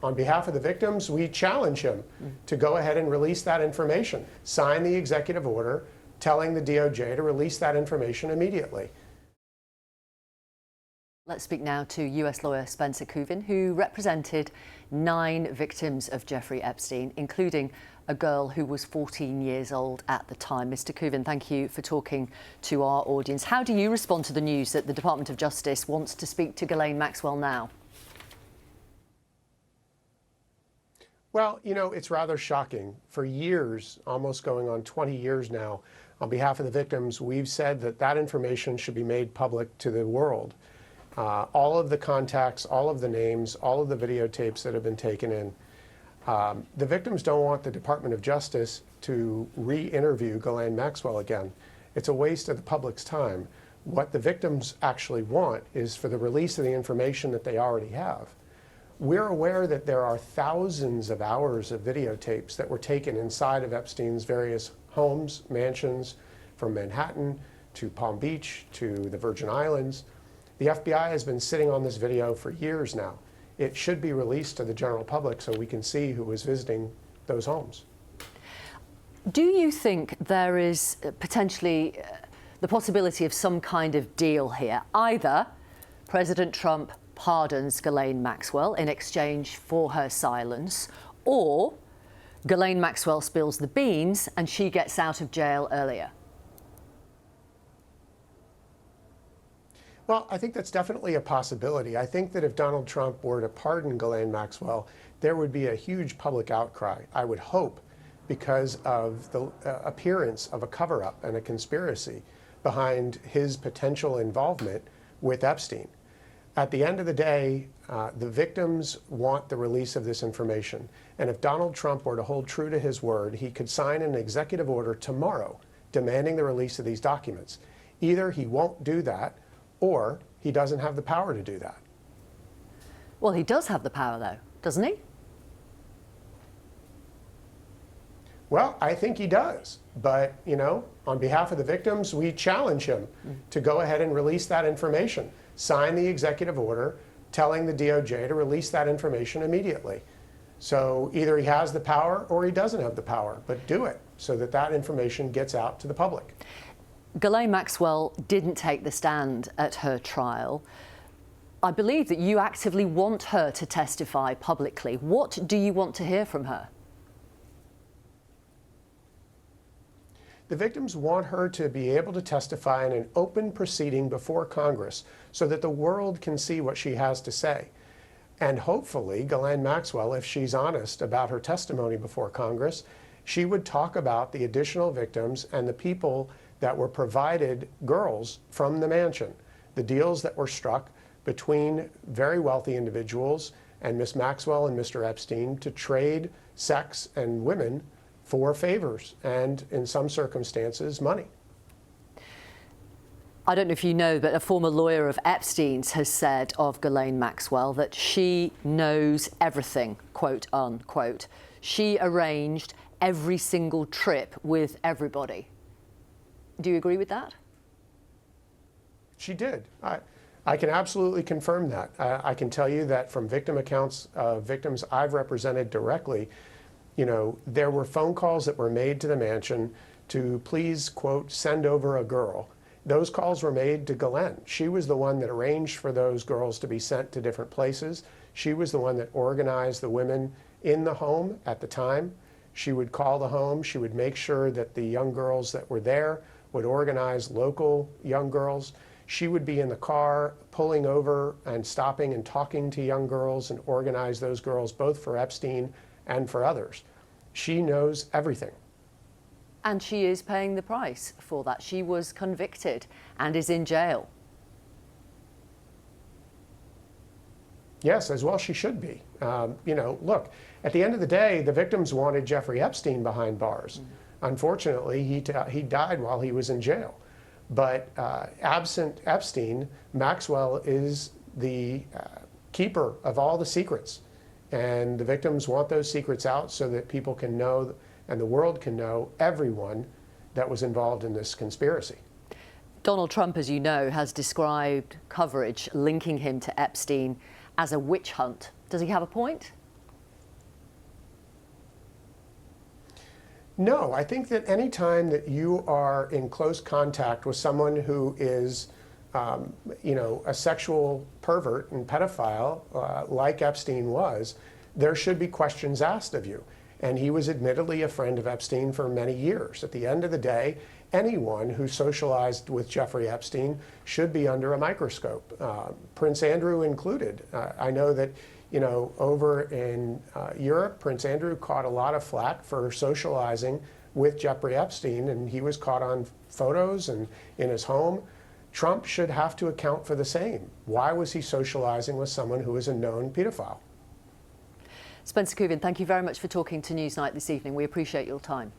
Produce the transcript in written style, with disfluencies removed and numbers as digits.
On behalf of the victims, we challenge him to go ahead and release that information. Sign the executive order telling the DOJ to release that information immediately. Let's speak now to US lawyer Spencer Kuvin, who represented 9 victims of Jeffrey Epstein, including a girl who was 14 years old at the time. Mr. Kuvin, thank you for talking to our audience. How do you respond to the news that the Department of Justice wants to speak to Ghislaine Maxwell now? Well, you know, it's rather shocking. For years, almost going on 20 years now, on behalf of the victims, we've said that that information should be made public to the world. All of the contacts, all of the names, all of the videotapes that have been taken in. The victims don't want the Department of Justice to re-interview Ghislaine Maxwell again. It's a waste of the public's time. What the victims actually want is for the release of the information that they already have. We're aware that there are thousands of hours of videotapes that were taken inside of Epstein's various homes, mansions, from Manhattan to Palm Beach to the Virgin Islands. The FBI has been sitting on this video for years now. It should be released to the general public so we can see who was visiting those homes. Do you think there is potentially the possibility of some kind of deal here? Either President Trump pardons Ghislaine Maxwell in exchange for her silence, or Ghislaine Maxwell spills the beans and she gets out of jail earlier? Well, I think that's definitely a possibility. I think that if Donald Trump were to pardon Ghislaine Maxwell, there would be a huge public outcry, I would hope, because of the appearance of a cover-up and a conspiracy behind his potential involvement with Epstein. At the end of the day, the victims want the release of this information. And if Donald Trump were to hold true to his word, he could sign an executive order tomorrow demanding the release of these documents. Either he won't do that, or he doesn't have the power to do that. Well, he does have the power, though, doesn't he? Well, I think he does. But, you know, on behalf of the victims, we challenge him to go ahead and release that information. Sign the executive order telling the DOJ to release that information immediately. So either he has the power or he doesn't have the power, but do it so that that information gets out to the public. Ghislaine Maxwell didn't take the stand at her trial. I believe that you actively want her to testify publicly. What do you want to hear from her? The victims want her to be able to testify in an open proceeding before Congress so that the world can see what she has to say. And hopefully, Ghislaine Maxwell, if she's honest about her testimony before Congress, she would talk about the additional victims and the people that were provided girls from the mansion, the deals that were struck between very wealthy individuals and Miss Maxwell and Mr. Epstein to trade sex and women for favors and, in some circumstances, money. I don't know if you know, but a former lawyer of Epstein's has said of Ghislaine Maxwell that she knows everything, quote unquote. She arranged every single trip with everybody. Do you agree with that? She did. I can absolutely confirm that. I can tell you that from victim accounts of victims I've represented directly, you know, there were phone calls that were made to the mansion to please, quote, send over a girl. Those calls were made to Ghislaine. She was the one that arranged for those girls to be sent to different places. She was the one that organized the women in the home at the time. She would call the home. She would make sure that the young girls that were there would organize local young girls. She would be in the car pulling over and stopping and talking to young girls and organize those girls both for Epstein and for others. She knows everything. And she is paying the price for that. She was convicted and is in jail. Yes, as well she should be. You know, look, at the end of the day, the victims wanted Jeffrey Epstein behind bars. Unfortunately, he died while he was in jail. But absent Epstein, Maxwell is the keeper of all the secrets. And the victims want those secrets out so that people can know and the world can know everyone that was involved in this conspiracy. Donald Trump, as you know, has described coverage linking him to Epstein as a witch hunt. Does he have a point? No, I think that any time that you are in close contact with someone who is, a sexual pervert and pedophile, like Epstein was, there should be questions asked of you. And he was admittedly a friend of Epstein for many years. At the end of the day, anyone who socialized with Jeffrey Epstein should be under a microscope, Prince Andrew included. I know that, over in Europe, Prince Andrew caught a lot of flack for socializing with Jeffrey Epstein, and he was caught on photos and in his home. Trump should have to account for the same. Why was he socializing with someone who is a known pedophile? Spencer Kuvin, thank you very much for talking to Newsnight this evening. We appreciate your time.